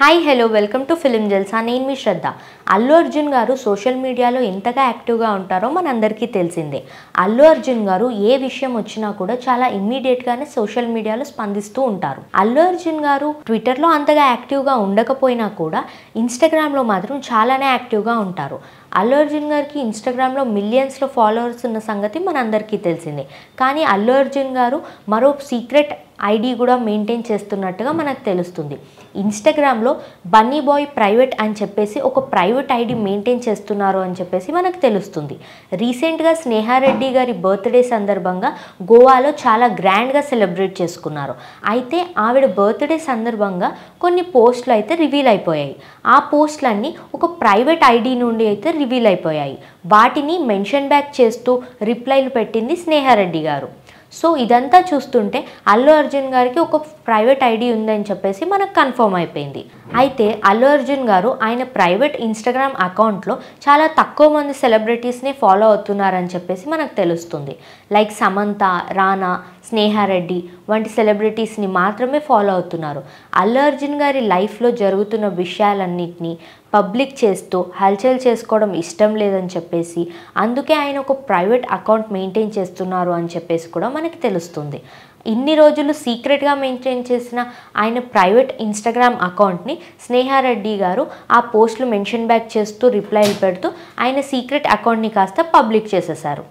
Hi hello welcome to film Jalsa. నేను మీ శ్రద్ధ. అల్లు అర్జున్ గారు సోషల్ మీడియాలో ఎంతగా యాక్టివ్గా ఉంటారో మనందరికీ తెలిసిందే. అల్లు అర్జున్ గారు ఏ విషయం వచ్చినా కూడా చాలా ఇమ్మీడియట్గానే సోషల్ మీడియాలో స్పందిస్తూ ఉంటారు. అల్లు అర్జున్ గారు ట్విట్టర్లో అంతగా యాక్టివ్గా ఉండకపోయినా కూడా ఇన్స్టాగ్రామ్లో మాత్రం చాలానే యాక్టివ్గా ఉంటారు. అల్లు అర్జున్ గారికి ఇన్స్టాగ్రామ్లో మిలియన్స్లో ఫాలోవర్స్ ఉన్న సంగతి మనందరికీ తెలిసిందే. కానీ అల్లు అర్జున్ గారు మరో సీక్రెట్ ఐడి కూడా మెయింటైన్ చేస్తున్నట్టుగా మనకు తెలుస్తుంది. ఇన్స్టాగ్రామ్లో బన్నీ బాయ్ ప్రైవేట్ అని చెప్పేసి ఒక ప్రైవేట్ ఐడి మెయింటైన్ చేస్తున్నారు అని చెప్పేసి మనకు తెలుస్తుంది. రీసెంట్గా స్నేహారెడ్డి గారి బర్త్డే సందర్భంగా గోవాలో చాలా గ్రాండ్గా సెలబ్రేట్ చేసుకున్నారు. అయితే ఆవిడ బర్త్డే సందర్భంగా కొన్ని పోస్టులు అయితే రివీల్ అయిపోయాయి. ఆ పోస్టులన్నీ ఒక ప్రైవేట్ ఐడి నుండి అయితే రివీల్ అయిపోయాయి. వాటిని మెన్షన్ బ్యాక్ చేస్తూ రిప్లైలు పెట్టింది స్నేహారెడ్డి గారు. సో ఇదంతా చూస్తుంటే అల్లు అర్జున్ గారికి ఒక ప్రైవేట్ ఐడి ఉందని చెప్పేసి మనకు కన్ఫర్మ్ అయిపోయింది. అయితే అల్లు అర్జున్ గారు ఆయన ప్రైవేట్ ఇన్స్టాగ్రామ్ అకౌంట్లో చాలా తక్కువ మంది సెలబ్రిటీస్ని ఫాలో అవుతున్నారని చెప్పేసి మనకు తెలుస్తుంది. లైక్ సమంత, రానా, స్నేహారెడ్డి వంటి సెలబ్రిటీస్ని మాత్రమే ఫాలో అవుతున్నారు. అల్లు అర్జున్ గారి లైఫ్లో జరుగుతున్న విషయాలన్నింటినీ పబ్లిక్ చేస్తూ హల్చల్ చేసుకోవడం ఇష్టం లేదని చెప్పేసి అందుకే ఆయన ఒక ప్రైవేట్ అకౌంట్ మెయింటైన్ చేస్తున్నారు అని చెప్పేసి కూడా మనకి తెలుస్తుంది. ఇన్ని రోజులు సీక్రెట్గా మెయింటైన్ చేసిన ఆయన ప్రైవేట్ ఇన్స్టాగ్రామ్ అకౌంట్ని స్నేహారెడ్డి గారు ఆ పోస్టులు మెన్షన్ బ్యాక్ చేస్తూ రిప్లైలు పెడుతూ ఆయన సీక్రెట్ అకౌంట్ని కాస్త పబ్లిక్ చేసేశారు.